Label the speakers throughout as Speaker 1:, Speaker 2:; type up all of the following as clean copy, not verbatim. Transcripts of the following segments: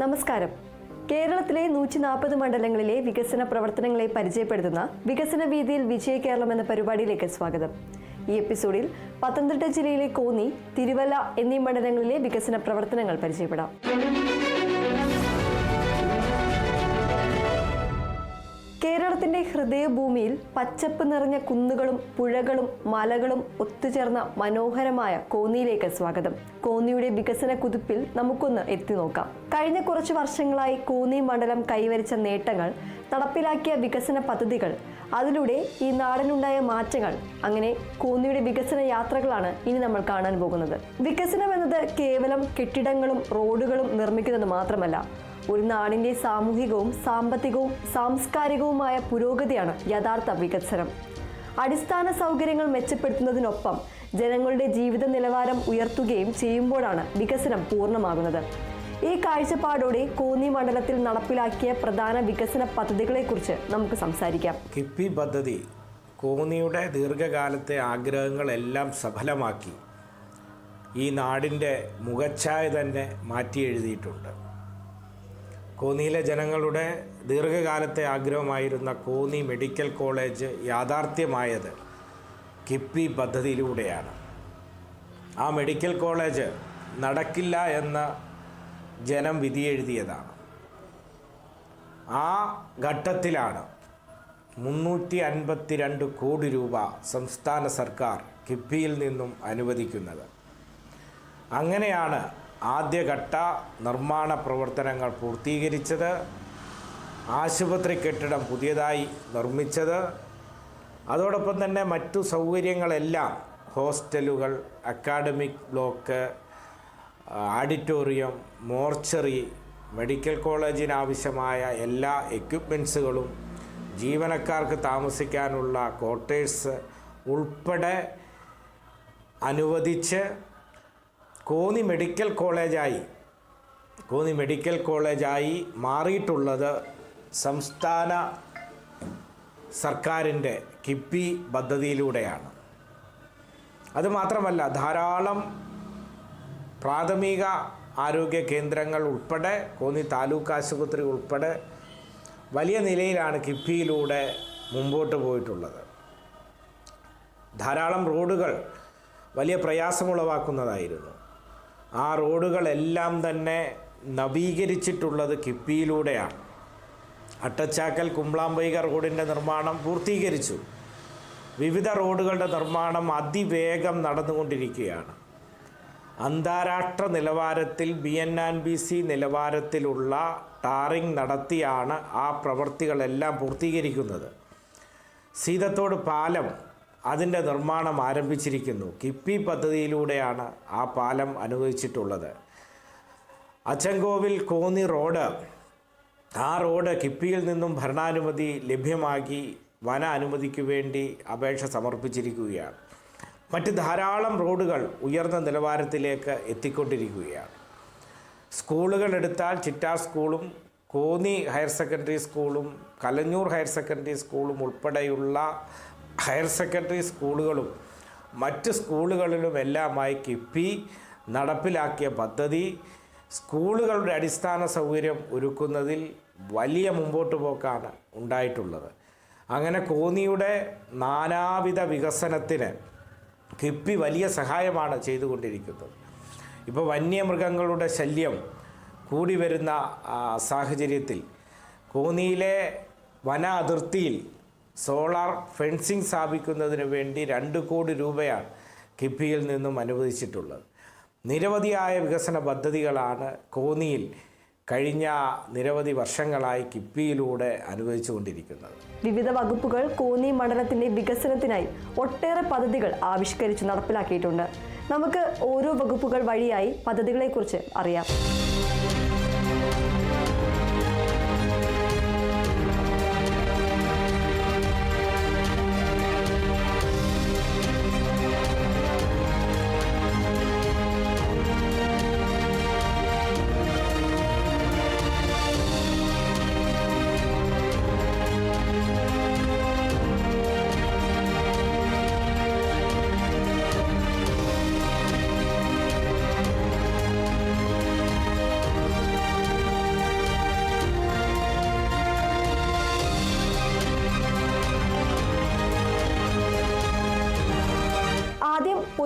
Speaker 1: നമസ്കാരം. കേരളത്തിലെ 140 മണ്ഡലങ്ങളിലെ വികസന പ്രവർത്തനങ്ങളെ പരിചയപ്പെടുത്തുന്ന വികസന വീതിയിൽ വിജയ കേരളം എന്ന പരിപാടിയിലേക്ക് സ്വാഗതം. ഈ എപ്പിസോഡിൽ പത്തനംതിട്ട ജില്ലയിലെ കോന്നി, തിരുവല്ല എന്നീ മണ്ഡലങ്ങളിലെ വികസന പ്രവർത്തനങ്ങൾ പരിചയപ്പെടാം. കേരളത്തിന്റെ ഹൃദയഭൂമിയിൽ പച്ചപ്പ് നിറഞ്ഞ കുന്നുകളും പുഴകളും മലകളും ഒത്തുചേർന്ന മനോഹരമായ കോന്നിയിലേക്ക് സ്വാഗതം. കോന്നിയുടെ വികസന കുതിപ്പിൽ നമുക്കൊന്ന് എത്തി നോക്കാം. കഴിഞ്ഞ കുറച്ചു വർഷങ്ങളായി കോന്നി മണ്ഡലം കൈവരിച്ച നേട്ടങ്ങൾ, നടപ്പിലാക്കിയ വികസന പദ്ധതികൾ, അതിലൂടെ ഈ നാടിനുണ്ടായ മാറ്റങ്ങൾ, അങ്ങനെ കോന്നിയുടെ വികസന യാത്രകളാണ് ഇനി നമ്മൾ കാണാൻ പോകുന്നത്. വികസനം എന്നത് കേവലം കെട്ടിടങ്ങളും റോഡുകളും നിർമ്മിക്കുന്നത് മാത്രമല്ല, ഒരു നാടിന്റെ സാമൂഹികവും സാമ്പത്തികവും സാംസ്കാരികവുമായ പുരോഗതിയാണ് യഥാർത്ഥ വികസനം. അടിസ്ഥാന സൗകര്യങ്ങൾ മെച്ചപ്പെടുത്തുന്നതിനൊപ്പം ജനങ്ങളുടെ ജീവിത നിലവാരം ഉയർത്തുകയും ചെയ്യുമ്പോഴാണ് വികസനം പൂർണ്ണമാകുന്നത്. ഈ കാഴ്ചപ്പാടോടെ കോന്നി മണ്ഡലത്തിൽ നടപ്പിലാക്കിയ പ്രധാന വികസന പദ്ധതികളെക്കുറിച്ച് നമുക്ക് സംസാരിക്കാം.
Speaker 2: കിഫ്ബി പദ്ധതി കോന്നിയുടെ ദീർഘകാലത്തെ ആഗ്രഹങ്ങളെല്ലാം സഫലമാക്കി ഈ നാടിൻ്റെ മുഖച്ഛായ തന്നെ മാറ്റിയെഴുതിയിട്ടുണ്ട്. കോന്നിയിലെ ജനങ്ങളുടെ ദീർഘകാലത്തെ ആഗ്രഹമായിരുന്ന കോന്നി മെഡിക്കൽ കോളേജ് യാഥാർത്ഥ്യമായത് കിഫ്ബി പദ്ധതിയിലൂടെയാണ്. ആ മെഡിക്കൽ കോളേജ് നടക്കില്ല എന്ന് ജനം വിധിയെഴുതിയതാണ്. ആ ഘട്ടത്തിലാണ് 352 കോടി രൂപ സംസ്ഥാന സർക്കാർ കിഫ്ബിയിൽ നിന്നും അനുവദിക്കുന്നത്. അങ്ങനെയാണ് ആദ്യഘട്ട നിർമ്മാണ പ്രവർത്തനങ്ങൾ പൂർത്തീകരിച്ചത്, ആശുപത്രി കെട്ടിടം പുതിയതായി നിർമ്മിച്ചത്. അതോടൊപ്പം തന്നെ മറ്റു സൗകര്യങ്ങളെല്ലാം, ഹോസ്റ്റലുകൾ, academic block, auditorium, mortuary, medical കോളേജിനാവശ്യമായ എല്ലാ എക്യുപ്മെൻസുകളും, ജീവനക്കാർക്ക് താമസിക്കാനുള്ള ക്വാർട്ടേഴ്സ് ഉൾപ്പെടെ അനുവദിച്ച് കോന്നി മെഡിക്കൽ കോളേജായി മാറിയിട്ടുള്ളത് സംസ്ഥാന സർക്കാരിൻ്റെ കിഫ്ബി പദ്ധതിയിലൂടെയാണ്. അതുമാത്രമല്ല, ധാരാളം പ്രാഥമിക ആരോഗ്യ കേന്ദ്രങ്ങൾ ഉൾപ്പെടെ, കോന്നി താലൂക്ക് ആശുപത്രി ഉൾപ്പെടെ വലിയ നിലയിലാണ് കിഫ്ബിയിലൂടെ മുമ്പോട്ട് പോയിട്ടുള്ളത്. ധാരാളം റോഡുകൾ വലിയ പ്രയാസമുളവാക്കുന്നതായിരുന്നു. ആ റോഡുകളെല്ലാം തന്നെ നവീകരിച്ചിട്ടുള്ളത് കിഫ്ബിയിലൂടെയാണ്. അട്ടച്ചാക്കൽ കുമ്പളാംബൈക റോഡിൻ്റെ നിർമ്മാണം പൂർത്തീകരിച്ചു. വിവിധ റോഡുകളുടെ നിർമ്മാണം അതിവേഗം നടന്നുകൊണ്ടിരിക്കുകയാണ്. അന്താരാഷ്ട്ര നിലവാരത്തിൽ BNNBC നിലവാരത്തിലുള്ള ടാറിംഗ് നടത്തിയാണ് ആ പ്രവൃത്തികളെല്ലാം പൂർത്തീകരിക്കുന്നത്. സീതത്തോട് പാലം, അതിൻ്റെ നിർമ്മാണം ആരംഭിച്ചിരിക്കുന്നു. കിഫ്ബി പദ്ധതിയിലൂടെയാണ് ആ പാലം അനുവദിച്ചിട്ടുള്ളത്. അച്ചൻകോവിൽ കോന്നി റോഡ്, ആ റോഡ് കിഫ്ബിയിൽ നിന്നും ഭരണാനുമതി ലഭ്യമാക്കി വന അനുമതിക്ക് വേണ്ടി അപേക്ഷ സമർപ്പിച്ചിരിക്കുകയാണ്. മറ്റ് ധാരാളം റോഡുകൾ ഉയർന്ന നിലവാരത്തിലേക്ക് എത്തിക്കൊണ്ടിരിക്കുകയാണ്. സ്കൂളുകൾ എടുത്താൽ ചിറ്റാർ സ്കൂളും കോന്നി ഹയർ സെക്കൻഡറി സ്കൂളും കലഞ്ഞൂർ ഹയർ സെക്കൻഡറി സ്കൂളും ഉൾപ്പെടെയുള്ള ഹയർ സെക്കൻഡറി സ്കൂളുകളും മറ്റ് സ്കൂളുകളിലുമെല്ലാമായി കിഫ്ബി നടപ്പിലാക്കിയ പദ്ധതി സ്കൂളുകളുടെ അടിസ്ഥാന സൗകര്യം ഒരുക്കുന്നതിൽ വലിയ മുമ്പോട്ട് പോക്കാണ് ഉണ്ടായിട്ടുള്ളത്. അങ്ങനെ കോന്നിയുടെ നാനാവിധ വികസനത്തിന് കിഫ്ബി വലിയ സഹായമാണ് ചെയ്തുകൊണ്ടിരിക്കുന്നത്. ഇപ്പോൾ വന്യമൃഗങ്ങളുടെ ശല്യം കൂടി വരുന്ന സാഹചര്യത്തിൽ കോന്നിയിലെ വന അതിർത്തിയിൽ സോളാർ ഫെൻസിങ് സ്ഥാപിക്കുന്നതിന് വേണ്ടി 2 കോടി രൂപയാണ് കിഫ്ബിയിൽ നിന്നും അനുവദിച്ചിട്ടുള്ളത്. നിരവധിയായ വികസന പദ്ധതികളാണ് കോന്നിയിൽ കഴിഞ്ഞ നിരവധി വർഷങ്ങളായി കിഫ്ബിയിലൂടെ അനുവദിച്ചുകൊണ്ടിരിക്കുന്നത്.
Speaker 1: വിവിധ വകുപ്പുകൾ കോന്നി മണ്ഡലത്തിന്റെ വികസനത്തിനായി ഒട്ടേറെ പദ്ധതികൾ ആവിഷ്കരിച്ച് നടപ്പിലാക്കിയിട്ടുണ്ട്. നമുക്ക് ഓരോ വകുപ്പുകൾ വഴിയായി പദ്ധതികളെക്കുറിച്ച് അറിയാം.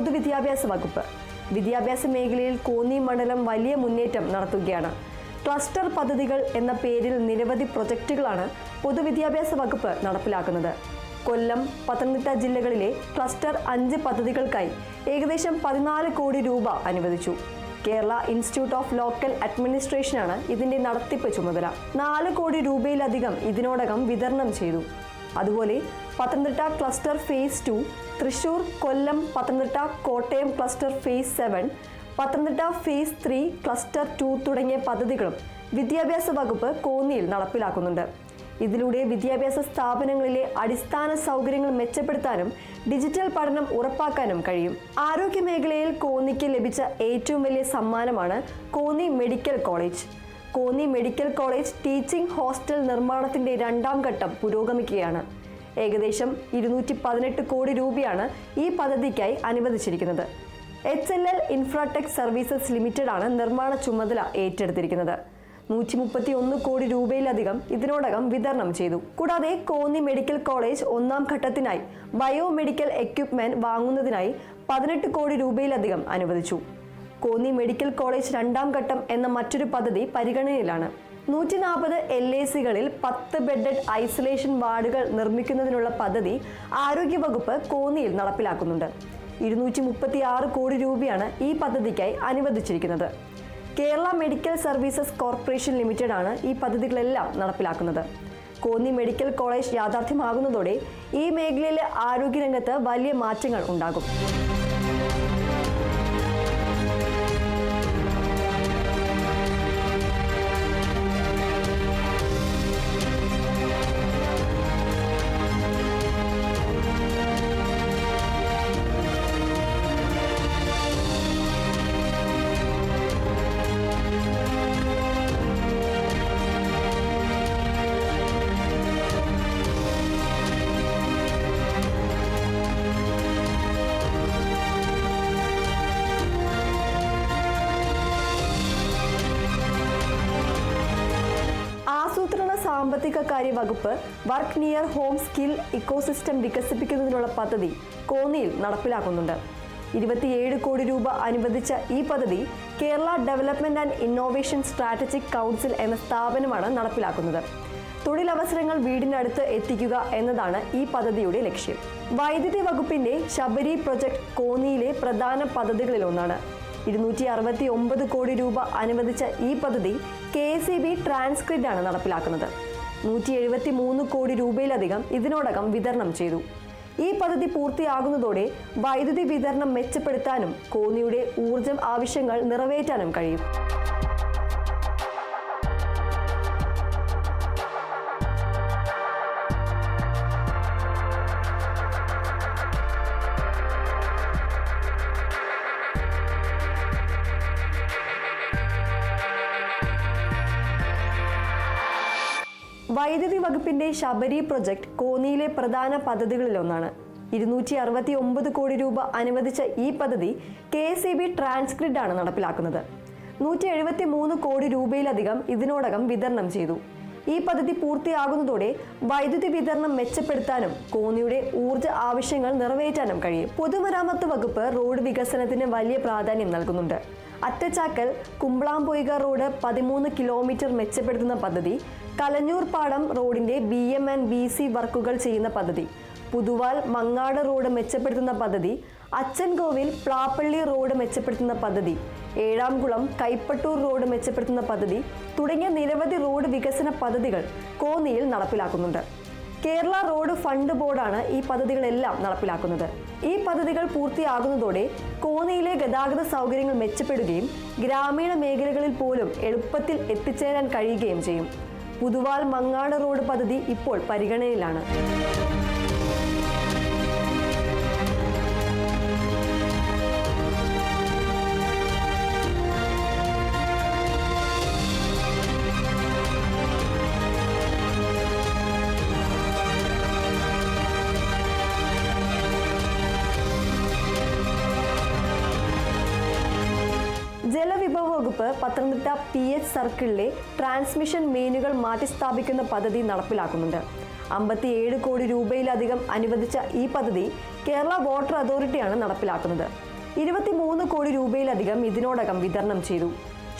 Speaker 1: പൊതുവിദ്യാഭ്യാസ വകുപ്പ്. വിദ്യാഭ്യാസ മേഖലയിൽ കോന്നി മണ്ഡലം വലിയ മുന്നേറ്റം നടത്തുകയാണ്. ക്ലസ്റ്റർ പദ്ധതികൾ എന്ന പേരിൽ നിരവധി പ്രൊജക്റ്റുകളാണ് പൊതുവിദ്യാഭ്യാസ വകുപ്പ് നടപ്പിലാക്കുന്നത്. കൊല്ലം, പത്തനംതിട്ട ജില്ലകളിലെ ക്ലസ്റ്റർ 5 പദ്ധതികൾക്കായി ഏകദേശം 14 കോടി രൂപ അനുവദിച്ചു. കേരള ഇൻസ്റ്റിറ്റ്യൂട്ട് ഓഫ് ലോക്കൽ അഡ്മിനിസ്ട്രേഷനാണ് ഇതിന്റെ നടത്തിപ്പ് ചുമതല. 4 കോടി രൂപയിലധികം ഇതിനോടകം വിതരണം ചെയ്തു. അതുപോലെ Pathanamthitta cluster phase 2, Thrissur, Kollam, Pathanamthitta, Kottayam cluster phase 7, Pathanamthitta phase 3, cluster 2 തുടങ്ങിയ പദ്ധതികളും വിദ്യാഭ്യാസ വകുപ്പ് കോന്നിയിൽ നടപ്പിലാക്കുന്നുണ്ട്. ഇതിലൂടെ വിദ്യാഭ്യാസ സ്ഥാപനങ്ങളിലെ അടിസ്ഥാന സൗകര്യങ്ങൾ മെച്ചപ്പെടുത്താനും ഡിജിറ്റൽ പഠനം ഉറപ്പാക്കാനും കഴിയും. ആരോഗ്യ മേഖലയിൽ കോന്നിക്ക് ലഭിച്ച ഏറ്റവും വലിയ സമ്മാനമാണ് Konni medical college. Konni medical college teaching hostel നിർമ്മാണത്തിന്റെ 2ാം ഘട്ടം പുരോഗമിക്കുകയാണ്. ഏകദേശം 218 കോടി രൂപയാണ് ഈ പദ്ധതിക്കായി അനുവദിച്ചിരിക്കുന്നത്. HLL ഇൻഫ്രാടെക് സർവീസസ് ലിമിറ്റഡ് ആണ് നിർമ്മാണ ചുമതല ഏറ്റെടുത്തിരിക്കുന്നത്. 131 കോടി രൂപയിലധികം ഇതിനോടകം വിതരണം ചെയ്തു. കൂടാതെ കോന്നി മെഡിക്കൽ കോളേജ് 1ാം ഘട്ടത്തിനായി ബയോമെഡിക്കൽ എക്യുപ്മെന്റ് വാങ്ങുന്നതിനായി 18 കോടി രൂപയിലധികം അനുവദിച്ചു. കോന്നി മെഡിക്കൽ കോളേജ് 2ാം ഘട്ടം എന്ന മറ്റൊരു പദ്ധതി പരിഗണനയിലാണ്. 140 LACകളിൽ 10 ബെഡഡ് ഐസൊലേഷൻ വാർഡുകൾ നിർമ്മിക്കുന്നതിനുള്ള പദ്ധതി ആരോഗ്യവകുപ്പ് കോന്നിയിൽ നടപ്പിലാക്കുന്നുണ്ട്. 236 കോടി രൂപയാണ് ഈ പദ്ധതിക്കായി അനുവദിച്ചിരിക്കുന്നത്. Kerala medical services corporation limited ആണ് ഈ പദ്ധതികളെല്ലാം നടപ്പിലാക്കുന്നത്. കോന്നി മെഡിക്കൽ കോളേജ് യാഥാർത്ഥ്യമാകുന്നതോടെ ഈ മേഖലയിലെ ആരോഗ്യരംഗത്ത് വലിയ മാറ്റങ്ങൾ ഉണ്ടാകും. സാമ്പത്തിക കാര്യ വകുപ്പ് work near home skill ecosystem വികസിപ്പിക്കുന്നതിനുള്ള പദ്ധതി കോന്നിയിൽ നടപ്പിലാക്കുന്നുണ്ട്. 27 കോടി രൂപ അനുവദിച്ച ഈ പദ്ധതി Kerala development and innovation strategic council എന്ന സ്ഥാപനമാണ് നടപ്പിലാക്കുന്നത്. തൊഴിലവസരങ്ങൾ വീടിനടുത്ത് എത്തിക്കുക എന്നതാണ് ഈ പദ്ധതിയുടെ ലക്ഷ്യം. വൈദ്യുതി വകുപ്പിന്റെ ശബരി പ്രൊജക്ട് കോന്നിയിലെ പ്രധാന പദ്ധതികളിലൊന്നാണ്. 269 കോടി രൂപ അനുവദിച്ച ഈ പദ്ധതി KSEB ട്രാൻസ്ഗ്രിഡ് ആണ് നടപ്പിലാക്കുന്നത്. 173 കോടി രൂപയിലധികം ഇതിനോടകം വിതരണം ചെയ്തു. ഈ പദ്ധതി പൂർത്തിയാകുന്നതോടെ വൈദ്യുതി വിതരണം മെച്ചപ്പെടുത്താനും കോന്നിയുടെ ഊർജം ആവശ്യങ്ങൾ നിറവേറ്റാനും കഴിയും. വൈദ്യുതി വകുപ്പിന്റെ ശബരി പ്രൊജക്ട് കോന്നിയിലെ പ്രധാന പദ്ധതികളിലൊന്നാണ്. 269 കോടി രൂപ അനുവദിച്ച ഈ പദ്ധതി KSEB ട്രാൻസ്ഗ്രിഡ് ആണ് നടപ്പിലാക്കുന്നത്. 173 കോടി രൂപയിലധികം ഇതിനോടകം വിതരണം ചെയ്തു. ഈ പദ്ധതി പൂർത്തിയാകുന്നതോടെ വൈദ്യുതി വിതരണം മെച്ചപ്പെടുത്താനും കോന്നിയുടെ ഊർജ്ജ ആവശ്യങ്ങൾ നിറവേറ്റാനും കഴിയും. പൊതുമരാമത്ത് വകുപ്പ് റോഡ് വികസനത്തിന് വലിയ പ്രാധാന്യം നൽകുന്നുണ്ട്. അറ്റച്ചാക്കൽ കുമ്പളാംപൊയ്ക റോഡ് 13 കിലോമീറ്റർ മെച്ചപ്പെടുത്തുന്ന പദ്ധതി, കലഞ്ഞൂർ പാടം റോഡിന്റെ BM&BC വർക്കുകൾ ചെയ്യുന്ന പദ്ധതി, പുതുവാൽ മങ്ങാട് റോഡ് മെച്ചപ്പെടുത്തുന്ന പദ്ധതി, അച്ചൻകോവിൽ പ്ലാപ്പള്ളി റോഡ് മെച്ചപ്പെടുത്തുന്ന പദ്ധതി, ഏഴാംകുളം കൈപ്പട്ടൂർ റോഡ് മെച്ചപ്പെടുത്തുന്ന പദ്ധതി തുടങ്ങിയ നിരവധി റോഡ് വികസന പദ്ധതികൾ കോന്നിയിൽ നടപ്പിലാക്കുന്നുണ്ട്. കേരള റോഡ് ഫണ്ട് ബോർഡാണ് ഈ പദ്ധതികളെല്ലാം നടപ്പിലാക്കുന്നത്. ഈ പദ്ധതികൾ പൂർത്തിയാകുന്നതോടെ കോന്നിയിലെ ഗതാഗത സൗകര്യങ്ങൾ മെച്ചപ്പെടുകയും ഗ്രാമീണ മേഖലകളിൽ പോലും എളുപ്പത്തിൽ എത്തിച്ചേരാൻ കഴിയുകയും ചെയ്യും. പുതുവാൽ മങ്ങാട് റോഡ് പദ്ധതി ഇപ്പോൾ പരിഗണനയിലാണ്. ജലവിഭവ വകുപ്പ് പത്തനംതിട്ട PH സർക്കിളിലെ ട്രാൻസ്മിഷൻ മെയിനുകൾ മാറ്റിസ്ഥാപിക്കുന്ന പദ്ധതി നടപ്പിലാക്കുന്നുണ്ട്. 57 കോടി രൂപയിലധികം അനുവദിച്ച ഈ പദ്ധതി കേരള വാട്ടർ അതോറിറ്റിയാണ് നടപ്പിലാക്കുന്നത്. 23 കോടി രൂപയിലധികം ഇതിനോടകം വിതരണം ചെയ്തു.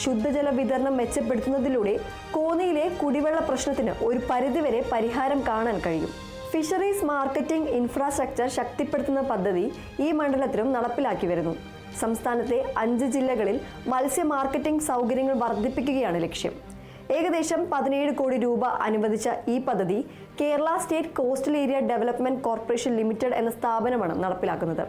Speaker 1: ശുദ്ധജല വിതരണം മെച്ചപ്പെടുത്തുന്നതിലൂടെ കോന്നിയിലെ കുടിവെള്ള പ്രശ്നത്തിന് ഒരു പരിധിവരെ പരിഹാരം കാണാൻ കഴിയും. ഫിഷറീസ് മാർക്കറ്റിംഗ് ഇൻഫ്രാസ്ട്രക്ചർ ശക്തിപ്പെടുത്തുന്ന പദ്ധതി ഈ മണ്ഡലത്തിലും നടപ്പിലാക്കി വരുന്നു. സംസ്ഥാനത്തെ 5 ജില്ലകളിൽ മത്സ്യ മാർക്കറ്റിംഗ് സൗകര്യങ്ങൾ വർദ്ധിപ്പിക്കുകയാണ് ലക്ഷ്യം. ഏകദേശം 17 കോടി രൂപ അനുവദിച്ച ഈ പദ്ധതി Kerala state coastal area development corporation limited എന്ന സ്ഥാപനമാണ് നടപ്പിലാക്കുന്നത്.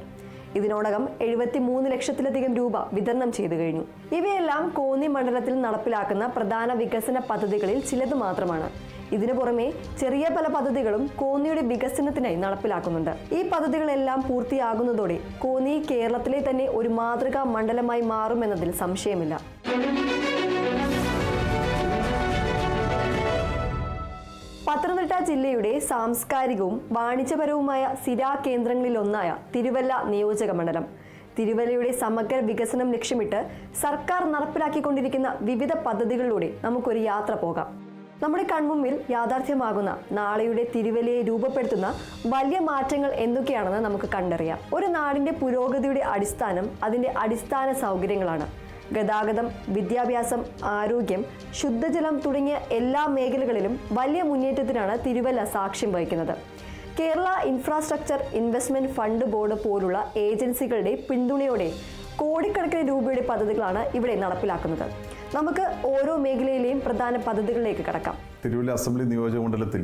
Speaker 1: ഇതിനോടകം 73 ലക്ഷത്തിലധികം രൂപ വിതരണം ചെയ്തു കഴിഞ്ഞു. ഇവയെല്ലാം കോന്നി മണ്ഡലത്തിൽ നടപ്പിലാക്കുന്ന പ്രധാന വികസന പദ്ധതികളിൽ ചിലത് മാത്രമാണ്. ഇതിനു പുറമെ ചെറിയ പല പദ്ധതികളും കോന്നിയുടെ വികസനത്തിനായി നടപ്പിലാക്കുന്നുണ്ട്. ഈ പദ്ധതികളെല്ലാം പൂർത്തിയാകുന്നതോടെ കോന്നി കേരളത്തിലെ തന്നെ ഒരു മാതൃകാ മണ്ഡലമായി മാറുമെന്നതിൽ സംശയമില്ല. പത്തനംതിട്ട ജില്ലയുടെ സാംസ്കാരികവും വാണിജ്യപരവുമായ സിരാ കേന്ദ്രങ്ങളിലൊന്നായ തിരുവല്ല നിയോജക മണ്ഡലം. തിരുവല്ലയുടെ സമഗ്ര വികസനം ലക്ഷ്യമിട്ട് സർക്കാർ നടപ്പിലാക്കിക്കൊണ്ടിരിക്കുന്ന വിവിധ പദ്ധതികളിലൂടെ നമുക്കൊരു യാത്ര പോകാം. നമ്മുടെ കൺമുമ്പിൽ യാഥാർത്ഥ്യമാകുന്ന നാളെയുടെ തിരുവല്ലയെ രൂപപ്പെടുത്തുന്ന വലിയ മാറ്റങ്ങൾ എന്തൊക്കെയാണെന്ന് നമുക്ക് കണ്ടറിയാം. ഒരു നാടിന്റെ പുരോഗതിയുടെ അടിസ്ഥാനം അതിന്റെ അടിസ്ഥാന സൗകര്യങ്ങളാണ്. ഗതാഗതം, വിദ്യാഭ്യാസം, ആരോഗ്യം, ശുദ്ധജലം തുടങ്ങിയ എല്ലാ മേഖലകളിലും വലിയ മുന്നേറ്റത്തിനാണ് തിരുവല്ല സാക്ഷ്യം വഹിക്കുന്നത്. Kerala infrastructure investment fund board പോലുള്ള ഏജൻസികളുടെ പിന്തുണയോടെ കോടിക്കണക്കിന് രൂപയുടെ പദ്ധതികളാണ് ഇവിടെ നടപ്പിലാക്കുന്നത്. നമുക്ക് ഓരോ മേഖലയിലെയും പ്രധാന പദ്ധതികളിലേക്ക് കടക്കാം.
Speaker 3: തിരുവല്ല അസംബ്ലി നിയോജക മണ്ഡലത്തിൽ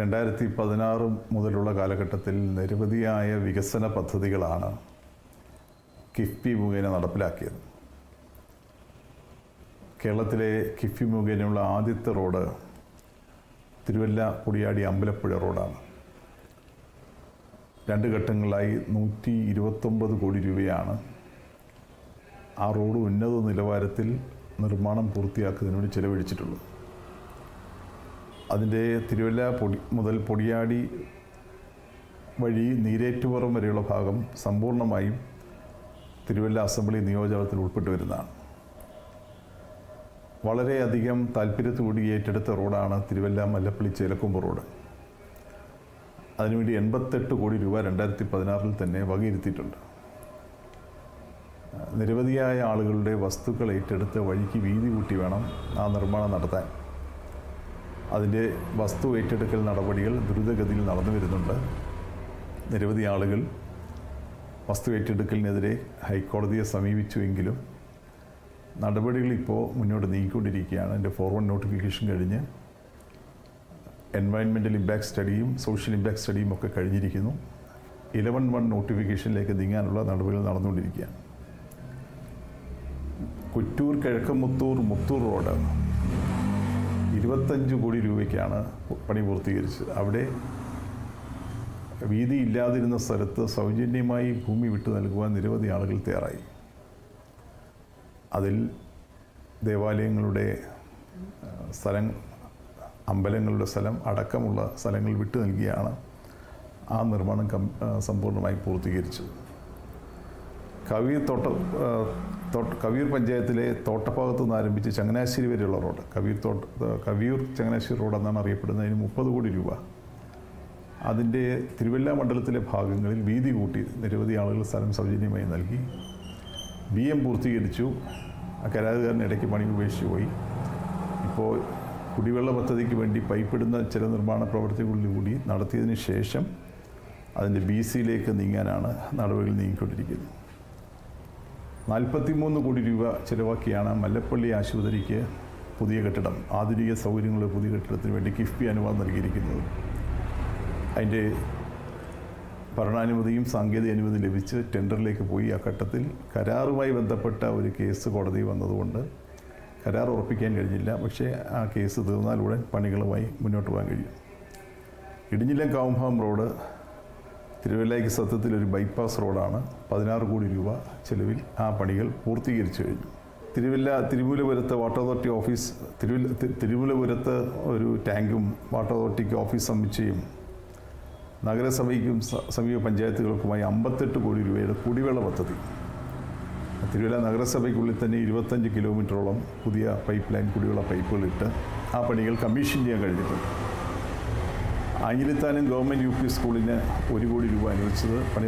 Speaker 3: 2016 മുതലുള്ള കാലഘട്ടത്തിൽ നിരവധിയായ വികസന പദ്ധതികളാണ് കിഫ്ബി മുഖേന നടപ്പിലാക്കിയത്. കേരളത്തിലെ കിഫ്ബി മുഖേനയുള്ള ആദ്യത്തെ റോഡ് തിരുവല്ല പൊടിയാടി അമ്പലപ്പുഴ റോഡാണ്. 2 ഘട്ടങ്ങളിലായി 129 കോടി രൂപയാണ് ആ റോഡ് ഉന്നത നിലവാരത്തിൽ നിർമ്മാണം പൂർത്തിയാക്കുന്നതിന് ചെലവഴിച്ചിട്ടുള്ളത്. അതിൻ്റെ തിരുവല്ല മുതൽ പൊടിയാടി വഴി നീരേറ്റുപുറം വരെയുള്ള ഭാഗം സമ്പൂർണ്ണമായും തിരുവല്ല അസംബ്ലി നിയോജകത്തിൽ ഉൾപ്പെട്ടു വരുന്നതാണ്. വളരെയധികം താല്പര്യത്തോടെ ഏറ്റെടുത്ത റോഡാണ് തിരുവല്ല മല്ലപ്പള്ളി ചേലക്കൊമ്പ് റോഡ്. അതിനുവേണ്ടി 88 കോടി രൂപ 2016 തന്നെ വകയിരുത്തിയിട്ടുണ്ട്. നിരവധിയായ ആളുകളുടെ വസ്തുക്കൾ ഏറ്റെടുത്ത് വഴിക്ക് വീതി കൂട്ടി വേണം ആ നിർമ്മാണം നടത്താൻ. അതിൻ്റെ വസ്തു ഏറ്റെടുക്കൽ നടപടികൾ ദ്രുതഗതിയിൽ നടന്നു വരുന്നുണ്ട്. നിരവധി ആളുകൾ വസ്തു ഏറ്റെടുക്കലിനെതിരെ ഹൈക്കോടതിയെ സമീപിച്ചുവെങ്കിലും നടപടികൾ ഇപ്പോൾ മുന്നോട്ട് നീങ്ങിക്കൊണ്ടിരിക്കുകയാണ്. എൻ്റെ ഫോർവേഡ് നോട്ടിഫിക്കേഷൻ കഴിഞ്ഞ് എൻവയൺമെൻറ്റൽ ഇമ്പാക്ട് സ്റ്റഡിയും സോഷ്യൽ ഇമ്പാക്ട് സ്റ്റഡിയും ഒക്കെ കഴിഞ്ഞിരിക്കുന്നു. 11-1 നോട്ടിഫിക്കേഷനിലേക്ക് നീങ്ങാനുള്ള നടപടികൾ നടന്നുകൊണ്ടിരിക്കുകയാണ്. കുറ്റൂർ കിഴക്കമുത്തൂർ മുത്തൂർ റോഡ് 25 കോടി രൂപയ്ക്കാണ് പണി പൂർത്തീകരിച്ചത്. അവിടെ വീതി ഇല്ലാതിരുന്ന സ്ഥലത്ത് സൗജന്യമായി ഭൂമി വിട്ടു നൽകുവാൻ നിരവധി ആളുകൾ തയ്യാറായി. അതിൽ ദേവാലയങ്ങളുടെ സ്ഥലം, അമ്പലങ്ങളുടെ സ്ഥലം അടക്കമുള്ള സ്ഥലങ്ങൾ വിട്ടു നൽകിയാണ് ആ നിർമ്മാണം സമ്പൂർണ്ണമായി പൂർത്തീകരിച്ചത്. കവിയൂർ പഞ്ചായത്തിലെ തോട്ടഭാഗത്തു നിന്ന് ആരംഭിച്ച് ചങ്ങനാശ്ശേരി വരെയുള്ള റോഡ്, കവിയൂർ ചങ്ങനാശ്ശേരി റോഡ് എന്നാണ് അറിയപ്പെടുന്നതിന് 30 കോടി രൂപ. അതിൻ്റെ തിരുവല്ല മണ്ഡലത്തിലെ ഭാഗങ്ങളിൽ വീതി കൂട്ടി നിരവധി ആളുകൾ സ്ഥലം സൗജന്യമായി നൽകി. BM പൂർത്തീകരിച്ചു. ആ കരാറുകാരൻ ഇടയ്ക്ക് പണി ഉപേക്ഷിച്ചു പോയി. ഇപ്പോൾ കുടിവെള്ള പദ്ധതിക്ക് വേണ്ടി പൈപ്പിടുന്ന ചില നിർമ്മാണ പ്രവർത്തികളിലൂടി നടത്തിയതിന് ശേഷം അതിൻ്റെ BCയിലേക്ക് നീങ്ങാനാണ് നടപടികൾ നീങ്ങിക്കൊണ്ടിരിക്കുന്നത്. 43 കോടി രൂപ ചിലവാക്കിയാണ് മല്ലപ്പള്ളി ആശുപത്രിക്ക് പുതിയ കെട്ടിടം, ആധുനിക സൗകര്യങ്ങളുടെ പുതിയ കെട്ടിടത്തിന് വേണ്ടി കിഫ്ബി അനുവാദം നൽകിയിരിക്കുന്നത്. അതിൻ്റെ ഭരണാനുമതിയും സാങ്കേതിക അനുമതിയും ലഭിച്ച് ടെൻഡറിലേക്ക് പോയി. ആ ഘട്ടത്തിൽ കരാറുമായി ബന്ധപ്പെട്ട ഒരു കേസ് കോടതി വന്നതുകൊണ്ട് കരാർ ഉറപ്പിക്കാൻ കഴിഞ്ഞില്ല. പക്ഷേ ആ കേസ് തീർന്നാൽ ഉടൻ പണികളുമായി മുന്നോട്ട് പോകാൻ കഴിയും. ഇടിഞ്ഞില്ലം കാവുംഭാഗം റോഡ് തിരുവല്ലയ്ക്ക് സത്യത്തിൽ ഒരു ബൈപ്പാസ് റോഡാണ്. 16 കോടി രൂപ ചെലവിൽ ആ പണികൾ പൂർത്തീകരിച്ചു കഴിഞ്ഞു. തിരുമൂലപുരത്ത് വാട്ടർ അതോറിറ്റി ഓഫീസ്, തിരുമൂലപുരത്ത് ഒരു ടാങ്കും വാട്ടർ അതോറിറ്റിക്ക് ഓഫീസ് സമുച്ചയം, നഗരസഭയ്ക്കും സമീപ പഞ്ചായത്തുകൾക്കുമായി 58 കോടി രൂപയുടെ കുടിവെള്ള പദ്ധതി. തിരുവല്ല നഗരസഭയ്ക്കുള്ളിൽ തന്നെ 25 കിലോമീറ്ററോളം പുതിയ പൈപ്പ് ലൈൻ കുടിവെള്ള പൈപ്പുകളിട്ട് ആ പണികൾ കമ്മീഷൻ ചെയ്യാൻ കഴിഞ്ഞിട്ടുണ്ട്. ആഞ്ഞിലിത്താനം ഗവൺമെൻറ് UP സ്കൂളിന് 1 കോടി രൂപ അനുവദിച്ചത് പണി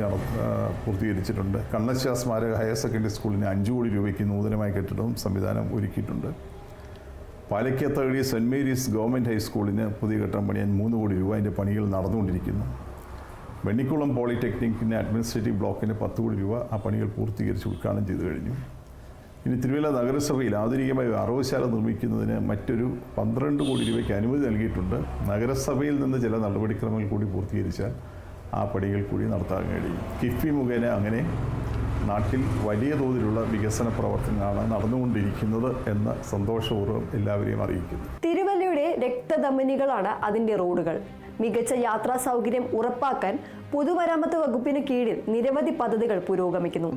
Speaker 3: പൂർത്തീകരിച്ചിട്ടുണ്ട്. കണ്ണശ്ശ സ്മാരക ഹയർ സെക്കൻഡറി സ്കൂളിന് 5 കോടി രൂപയ്ക്ക് നൂതനമായ കെട്ടിടവും സംവിധാനം ഒരുക്കിയിട്ടുണ്ട്. പാലക്കത്തകഴി സെൻറ്റ് മേരീസ് ഗവൺമെൻറ് ഹൈസ്കൂളിന് പുതിയ കെട്ടിടം പണിയാൻ 3 കോടി രൂപ അതിൻ്റെ പണികൾ നടന്നുകൊണ്ടിരിക്കുന്നു. വെണ്ണിക്കുളം പോളിടെക്നിക്കിന് അഡ്മിനിസ്ട്രേറ്റീവ് ബ്ലോക്കിന് 10 കോടി രൂപ ആ പണികൾ പൂർത്തീകരിച്ച് ഉദ്ഘാടനം ചെയ്തു കഴിഞ്ഞു. ഇനി തിരുവല്ല നഗരസഭയിൽ ആധുനികമായി അറവുശാല നിർമ്മിക്കുന്നതിന് മറ്റൊരു 12 കോടി രൂപയ്ക്ക് അനുമതി നൽകിയിട്ടുണ്ട്. നഗരസഭയിൽ നിന്ന് ചില നടപടിക്രമങ്ങൾ കൂടി പൂർത്തീകരിച്ചാൽ ആ പണികൾ കൂടി നടത്താൻ കഴിയും. കിഫ്ബി മുഖേന അങ്ങനെ നാട്ടിൽ വലിയ തോതിലുള്ള വികസന പ്രവർത്തനങ്ങളാണ് നടന്നുകൊണ്ടിരിക്കുന്നത് എന്ന് സന്തോഷപൂർവ്വം എല്ലാവരെയും അറിയിക്കുന്നു.
Speaker 1: തിരുവല്ലയുടെ രക്തധമനികളാണ് അതിന്റെ റോഡുകൾ. മികച്ച യാത്രാ സൗകര്യം ഉറപ്പാക്കാൻ പൊതുമരാമത്ത് വകുപ്പിന് കീഴിൽ നിരവധി പദ്ധതികൾ പുരോഗമിക്കുന്നു.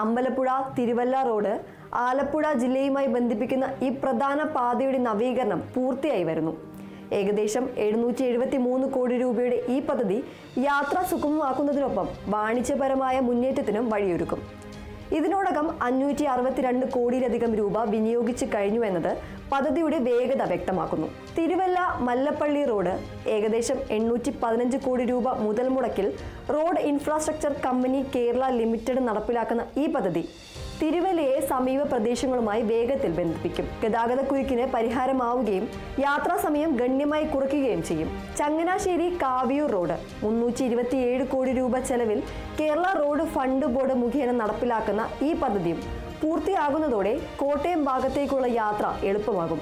Speaker 1: അമ്പലപ്പുഴ തിരുവല്ല റോഡ് ആലപ്പുഴ ജില്ലയുമായി ബന്ധിപ്പിക്കുന്ന ഈ പ്രധാന പാതയുടെ നവീകരണം പൂർത്തിയായി വരുന്നു. ഏകദേശം 773 കോടി രൂപയുടെ ഈ പദ്ധതി യാത്ര സുഗമമാക്കുന്നതിനൊപ്പം വാണിജ്യപരമായ മുന്നേറ്റത്തിനും വഴിയൊരുക്കും. ഇതിനോടകം 562 കോടിയിലധികം രൂപ വിനിയോഗിച്ചു കഴിഞ്ഞു എന്നത് പദ്ധതിയുടെ വേഗത വ്യക്തമാക്കുന്നു. തിരുവല്ല മല്ലപ്പള്ളി റോഡ് ഏകദേശം 815 കോടി രൂപ മുതൽ മുടക്കിൽ road infrastructure company Kerala limited നടപ്പിലാക്കുന്ന ഈ പദ്ധതി തിരുവല്ലയെ സമീപ പ്രദേശങ്ങളുമായി വേഗത്തിൽ ബന്ധിപ്പിക്കും. ഗതാഗതക്കുരുക്കിന് പരിഹാരമാവുകയും യാത്രാ സമയം ഗണ്യമായി കുറയ്ക്കുകയും ചെയ്യും. ചങ്ങനാശ്ശേരി കാവിയൂർ റോഡ് 327 കോടി രൂപ ചെലവിൽ കേരള റോഡ് ഫണ്ട് ബോർഡ് മുഖേന നടപ്പിലാക്കുന്ന ഈ പദ്ധതിയും പൂർത്തിയാകുന്നതോടെ കോട്ടയം ഭാഗത്തേക്കുള്ള യാത്ര എളുപ്പമാകും.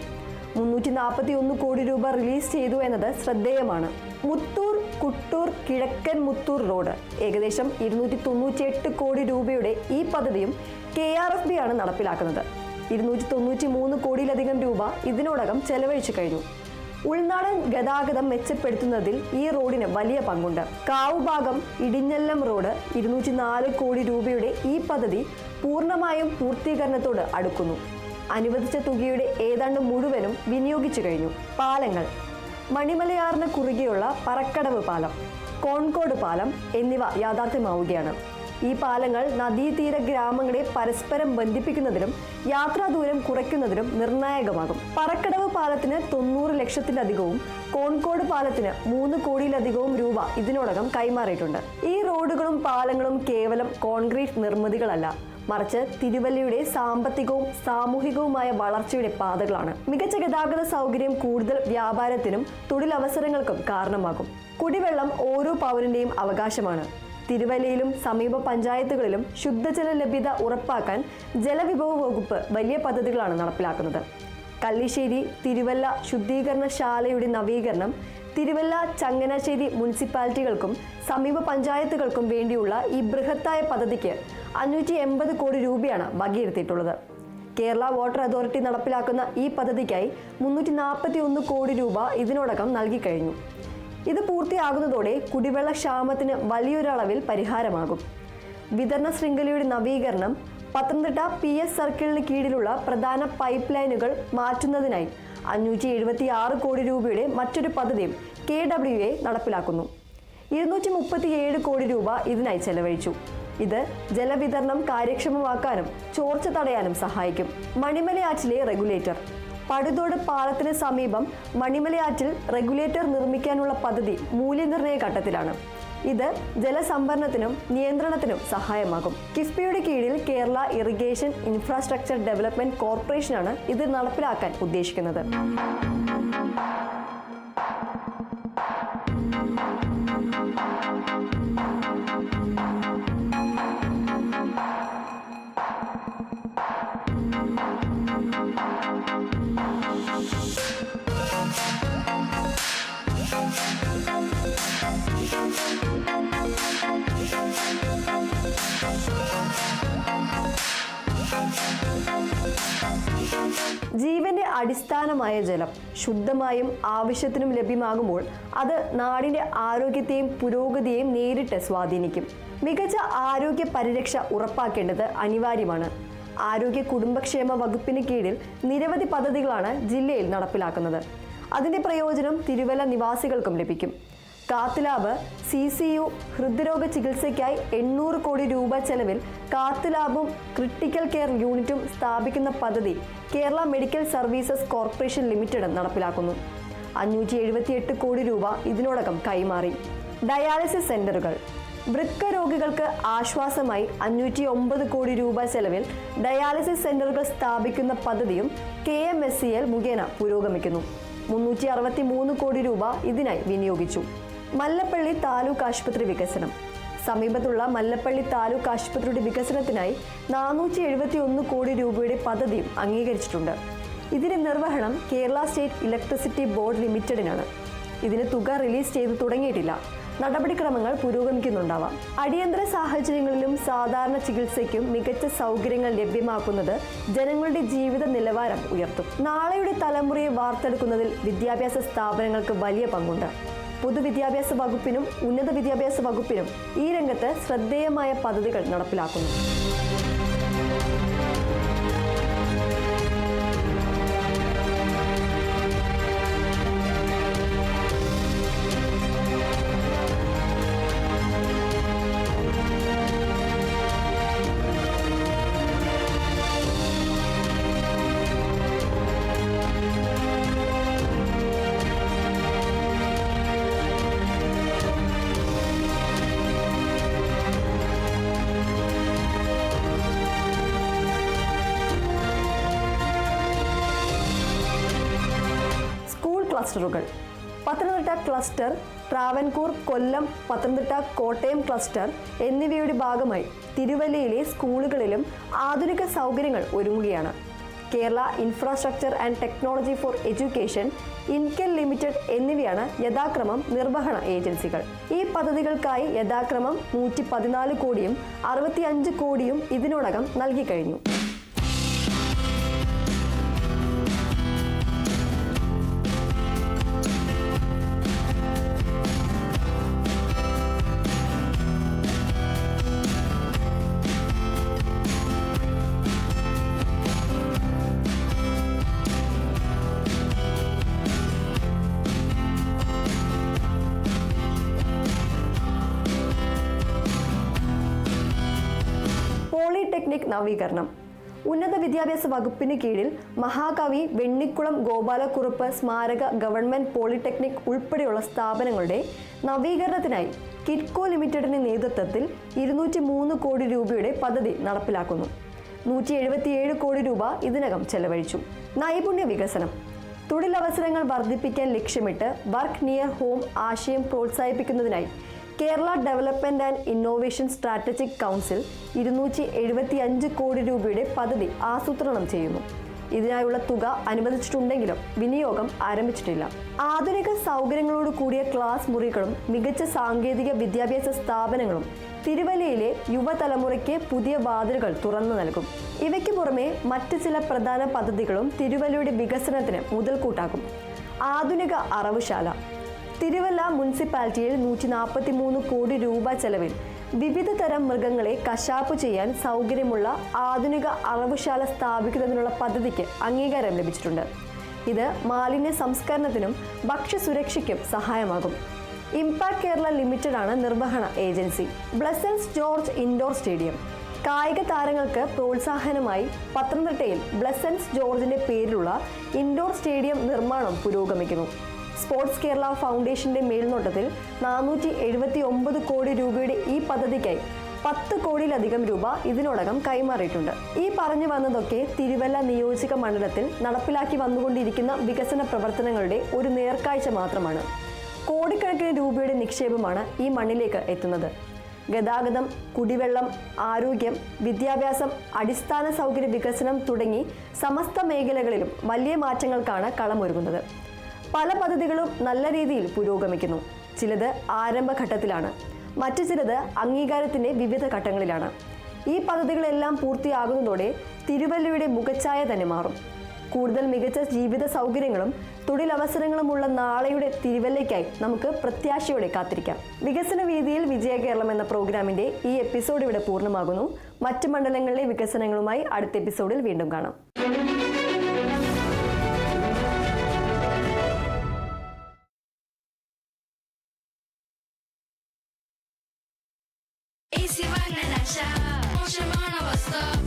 Speaker 1: 341 കോടി രൂപ റിലീസ് ചെയ്തു എന്നത് ശ്രദ്ധേയമാണ്. മുത്തൂർ കുട്ടൂർ കിഴക്കൻ മുത്തൂർ റോഡ് ഏകദേശം 298 കോടി രൂപയുടെ ഈ പദ്ധതിയും KRFB ആണ് നടപ്പിലാക്കുന്നത്. 293 കോടിയിലധികം രൂപ ഇതിനോടകം ചെലവഴിച്ചു കഴിഞ്ഞു. ഉൾനാടൻ ഗതാഗതം മെച്ചപ്പെടുത്തുന്നതിൽ ഈ റോഡിന് വലിയ പങ്കുണ്ട്. കാവുഭാഗം ഇടിഞ്ഞല്ലം റോഡ് 204 കോടി രൂപയുടെ ഈ പദ്ധതി പൂർണ്ണമായും പൂർത്തീകരണത്തോട് അടുക്കുന്നു. അനുവദിച്ച തുകയുടെ ഏതാണ്ട് മുഴുവനും വിനിയോഗിച്ചു കഴിഞ്ഞു. പാലങ്ങൾ മണിമലയാറിന് കുറുകെയുള്ള പറക്കടവ് പാലം, കോൺകോട് പാലം എന്നിവ യാഥാർത്ഥ്യമാവുകയാണ്. ഈ പാലങ്ങൾ നദീതീര ഗ്രാമങ്ങളെ പരസ്പരം ബന്ധിപ്പിക്കുന്നതിനും യാത്രാ ദൂരം കുറയ്ക്കുന്നതിനും നിർണായകമാകും. പറക്കടവ് പാലത്തിന് 90 ലക്ഷത്തിലധികവും കോൺകോട് പാലത്തിന് 3 കോടിയിലധികവും രൂപ ഇതിനോടകം കൈമാറിയിട്ടുണ്ട്. ഈ റോഡുകളും പാലങ്ങളും കേവലം കോൺക്രീറ്റ് നിർമ്മിതികളല്ല, മറിച്ച് തിരുവല്ലയുടെ സാമ്പത്തികവും സാമൂഹികവുമായ വളർച്ചയുടെ പാതകളാണ്. മികച്ച ഗതാഗത സൗകര്യം കൂടുതൽ വ്യാപാരത്തിനും തൊഴിലവസരങ്ങൾക്കും കാരണമാകും. കുടിവെള്ളം ഓരോ പൗരന്റെയും അവകാശമാണ്. തിരുവല്ലയിലും സമീപ പഞ്ചായത്തുകളിലും ശുദ്ധജല ലഭ്യത ഉറപ്പാക്കാൻ ജലവിഭവ വകുപ്പ് വലിയ പദ്ധതികളാണ് നടപ്പിലാക്കുന്നത്. കല്ലിശ്ശേരി തിരുവല്ല ശുദ്ധീകരണശാലയുടെ നവീകരണം തിരുവല്ല ചങ്ങനാശ്ശേരി മുനിസിപ്പാലിറ്റികൾക്കും സമീപ പഞ്ചായത്തുകൾക്കും വേണ്ടിയുള്ള ഈ ബൃഹത്തായ പദ്ധതിക്ക് 580 കോടി രൂപയാണ് വകയിരുത്തിയിട്ടുള്ളത്. കേരള വാട്ടർ അതോറിറ്റി നടപ്പിലാക്കുന്ന ഈ പദ്ധതിക്കായി 341 കോടി രൂപ ഇതിനോടകം നൽകിക്കഴിഞ്ഞു. ഇത് പൂർത്തിയാകുന്നതോടെ കുടിവെള്ള ക്ഷാമത്തിന് വലിയൊരളവിൽ പരിഹാരമാകും. വിതരണ ശൃംഖലയുടെ നവീകരണം പത്തനംതിട്ട PS സർക്കിളിന് കീഴിലുള്ള പ്രധാന പൈപ്പ് ലൈനുകൾ മാറ്റുന്നതിനായി 576 കോടി രൂപയുടെ മറ്റൊരു പദ്ധതിയും KWA നടപ്പിലാക്കുന്നു. 237 കോടി രൂപ ഇതിനായി ചെലവഴിച്ചു. ഇത് ജലവിതരണം കാര്യക്ഷമമാക്കാനും ചോർച്ച തടയാനും സഹായിക്കും. മണിമലയാറ്റിലെ റെഗുലേറ്റർ പടുതോട് പാലത്തിന് സമീപം മണിമലയാറ്റിൽ റെഗുലേറ്റർ നിർമ്മിക്കാനുള്ള പദ്ധതി മൂല്യനിർണ്ണയ ഘട്ടത്തിലാണ്. ഇത് ജലസംഭരണത്തിനും നിയന്ത്രണത്തിനും സഹായമാകും. കിഫ്ബിയുടെ കീഴിൽ കേരള ഇറിഗേഷൻ ഇൻഫ്രാസ്ട്രക്ചർ ഡെവലപ്മെന്റ് കോർപ്പറേഷനാണ് ഇത് നടപ്പിലാക്കാൻ ഉദ്ദേശിക്കുന്നത്. ജീവന്റെ അടിസ്ഥാനമായ ജലം ശുദ്ധമായും ആവശ്യത്തിനും ലഭ്യമാകുമ്പോൾ അത് നാടിന്റെ ആരോഗ്യത്തെയും പുരോഗതിയെയും നേരിട്ട് സ്വാധീനിക്കും. മികച്ച ആരോഗ്യ പരിരക്ഷ ഉറപ്പാക്കേണ്ടത് അനിവാര്യമാണ്. ആരോഗ്യ കുടുംബക്ഷേമ വകുപ്പിന് കീഴിൽ നിരവധി പദ്ധതികളാണ് ജില്ലയിൽ നടപ്പിലാക്കുന്നത്. അതിന്റെ പ്രയോജനം തിരുവല്ല നിവാസികൾക്കും ലഭിക്കും. കാത്ത് ലാബ്, CCU, ഹൃദ്രോഗ ചികിത്സയ്ക്കായി 800 കോടി രൂപ ചെലവിൽ കാത്ത് ലാബും ക്രിട്ടിക്കൽ കെയർ യൂണിറ്റും സ്ഥാപിക്കുന്ന പദ്ധതി കേരള മെഡിക്കൽ സർവീസസ് കോർപ്പറേഷൻ ലിമിറ്റഡും നടപ്പിലാക്കുന്നു. 578 കോടി രൂപ ഇതിനോടകം കൈമാറി. ഡയാലിസിസ് സെന്ററുകൾ. വൃക്ക രോഗികൾക്ക് ആശ്വാസമായി 509 കോടി രൂപ ചെലവിൽ ഡയാലിസിസ് സെന്ററുകൾ സ്ഥാപിക്കുന്ന പദ്ധതിയും KMSCL മുഖേന പുരോഗമിക്കുന്നു. 363 കോടി രൂപ ഇതിനായി വിനിയോഗിച്ചു. മല്ലപ്പള്ളി താലൂക്ക് ആശുപത്രി വികസനം. സമീപത്തുള്ള മല്ലപ്പള്ളി താലൂക്ക് ആശുപത്രിയുടെ വികസനത്തിനായി 471 കോടി രൂപയുടെ പദ്ധതിയും അംഗീകരിച്ചിട്ടുണ്ട്. ഇതിന്റെ നിർവഹണം കേരള സ്റ്റേറ്റ് ഇലക്ട്രിസിറ്റി ബോർഡ് ലിമിറ്റഡിനാണ്. ഇതിന് തുക റിലീസ് ചെയ്തു തുടങ്ങിയിട്ടില്ല. നടപടിക്രമങ്ങൾ പുരോഗമിക്കുന്നുണ്ടാവാം. അടിയന്തര സാഹചര്യങ്ങളിലും സാധാരണ ചികിത്സയ്ക്കും മികച്ച സൗകര്യങ്ങൾ ലഭ്യമാക്കുന്നത് ജനങ്ങളുടെ ജീവിത നിലവാരം ഉയർത്തും. നാളെയുടെ തലമുറയെ വാർത്തെടുക്കുന്നതിൽ വിദ്യാഭ്യാസ സ്ഥാപനങ്ങൾക്ക് വലിയ പങ്കുണ്ട്. പൊതുവിദ്യാഭ്യാസ വകുപ്പിനും ഉന്നത വിദ്യാഭ്യാസ വകുപ്പിനും ഈ രംഗത്ത് ശ്രദ്ധേയമായ പദ്ധതികൾ നടപ്പിലാക്കുന്നു. ക്ലസ്റ്ററുകൾ. പത്തനംതിട്ട ക്ലസ്റ്റർ, ട്രാവൻകൂർ, കൊല്ലം, പത്തനംതിട്ട, കോട്ടയം ക്ലസ്റ്റർ എന്നിവയുടെ ഭാഗമായി തിരുവല്ലയിലെ സ്കൂളുകളിലും ആധുനിക സൗകര്യങ്ങൾ ഒരുങ്ങുകയാണ്. Kerala infrastructure and technology for education, INKEL limited എന്നിവയാണ് യഥാക്രമം നിർവഹണ ഏജൻസികൾ. ഈ പദ്ധതികൾക്കായി യഥാക്രമം 114 കോടിയും 65 കോടിയും ഇതിനോടകം നൽകിക്കഴിഞ്ഞു. പോളിടെക്നിക് നവീകരണം. ഉന്നത വിദ്യാഭ്യാസ വകുപ്പിന് കീഴിൽ മഹാകവി വെണ്ണിക്കുളം ഗോപാലക്കുറുപ്പ് സ്മാരക ഗവൺമെന്റ് പോളിടെക്നിക് ഉൾപ്പെടെയുള്ള സ്ഥാപനങ്ങളുടെ നവീകരണത്തിനായി കിറ്റ്കോ ലിമിറ്റഡിന്റെ നേതൃത്വത്തിൽ 203 കോടി രൂപയുടെ പദ്ധതി നടപ്പിലാക്കുന്നു. 177 കോടി രൂപ ഇതിനകം ചെലവഴിച്ചു. നൈപുണ്യ വികസനം. തൊഴിലവസരങ്ങൾ വർദ്ധിപ്പിക്കാൻ ലക്ഷ്യമിട്ട് വർക്ക് നിയർ ഹോം ആശയം പ്രോത്സാഹിപ്പിക്കുന്നതിനായി Kerala development and innovation strategic council 275 കോടി രൂപയുടെ പദ്ധതി ആസൂത്രണം ചെയ്യുന്നു. ഇതിനായുള്ള തുക അനുവദിച്ചിട്ടുണ്ടെങ്കിലും വിനിയോഗം ആരംഭിച്ചിട്ടില്ല. ആധുനിക സൗകര്യങ്ങളോട് കൂടിയ ക്ലാസ് മുറികളും മികച്ച സാങ്കേതിക വിദ്യാഭ്യാസ സ്ഥാപനങ്ങളും തിരുവല്ലയിലെ യുവതലമുറയ്ക്ക് പുതിയ വാതിലുകൾ തുറന്നു നൽകും. ഇവയ്ക്ക് പുറമെ മറ്റ് ചില പ്രധാന പദ്ധതികളും തിരുവല്ലയുടെ വികസനത്തിന് മുതൽക്കൂട്ടാകും. ആധുനിക അറവുശാല. തിരുവല്ല മുനിസിപ്പാലിറ്റിയിൽ 143 കോടി രൂപ ചെലവിൽ വിവിധ തരം മൃഗങ്ങളെ കശാപ്പ് ചെയ്യാൻ സൗകര്യമുള്ള ആധുനിക അറവുശാല സ്ഥാപിക്കുന്നതിനുള്ള പദ്ധതിക്ക് അംഗീകാരം ലഭിച്ചിട്ടുണ്ട്. ഇത് മാലിന്യ സംസ്കരണത്തിനും ഭക്ഷ്യസുരക്ഷയ്ക്കും സഹായമാകും. ഇംപാക്ട് കേരള ലിമിറ്റഡ് ആണ് നിർവഹണ agency. Blessen George indoor stadium. കായിക താരങ്ങൾക്ക് പ്രോത്സാഹനമായി പത്തനംതിട്ടയിൽ ബ്ലസൻസ് ജോർജിന്റെ പേരിലുള്ള ഇൻഡോർ സ്റ്റേഡിയം നിർമ്മാണം പുരോഗമിക്കുന്നു. സ്പോർട്സ് കേരള ഫൗണ്ടേഷന്റെ മേൽനോട്ടത്തിൽ 479 കോടി രൂപയുടെ ഈ പദ്ധതിക്കായി 10 കോടിയിലധികം രൂപ ഇതിനോടകം കൈമാറിയിട്ടുണ്ട്. ഈ പറഞ്ഞു വന്നതൊക്കെ തിരുവല്ല നിയോജക മണ്ഡലത്തിൽ നടപ്പിലാക്കി വന്നുകൊണ്ടിരിക്കുന്ന വികസന പ്രവർത്തനങ്ങളുടെ ഒരു നേർക്കാഴ്ച മാത്രമാണ്. കോടിക്കണക്കിന് രൂപയുടെ നിക്ഷേപമാണ് ഈ മണ്ണിലേക്ക് എത്തുന്നത്. ഗതാഗതം, കുടിവെള്ളം, ആരോഗ്യം, വിദ്യാഭ്യാസം, അടിസ്ഥാന സൗകര്യ വികസനം തുടങ്ങി സമസ്ത മേഖലകളിലും വലിയ മാറ്റങ്ങൾക്കാണ് കളമൊരുങ്ങുന്നത്. പല പദ്ധതികളും നല്ല രീതിയിൽ പുരോഗമിക്കുന്നു. ചിലത് ആരംഭഘട്ടത്തിലാണ്, മറ്റു ചിലത് അംഗീകാരത്തിന്റെ വിവിധ ഘട്ടങ്ങളിലാണ്. ഈ പദ്ധതികളെല്ലാം പൂർത്തിയാകുന്നതോടെ തിരുവല്ലയുടെ മുഖച്ഛായ തന്നെ മാറും. കൂടുതൽ മികച്ച ജീവിത സൗകര്യങ്ങളും തൊഴിലവസരങ്ങളുമുള്ള നാളെയുടെ തിരുവല്ലയ്ക്കായി നമുക്ക് പ്രത്യാശയോടെ കാത്തിരിക്കാം. വികസന വീതിയിൽ വിജയ കേരളം എന്ന പ്രോഗ്രാമിന്റെ ഈ എപ്പിസോഡ് ഇവിടെ പൂർണ്ണമാകുന്നു. മറ്റ് മണ്ഡലങ്ങളിലെ വികസനങ്ങളുമായി അടുത്ത എപ്പിസോഡിൽ വീണ്ടും കാണാം.
Speaker 4: AC Wagner Nasha, Moshe Mana Vostok.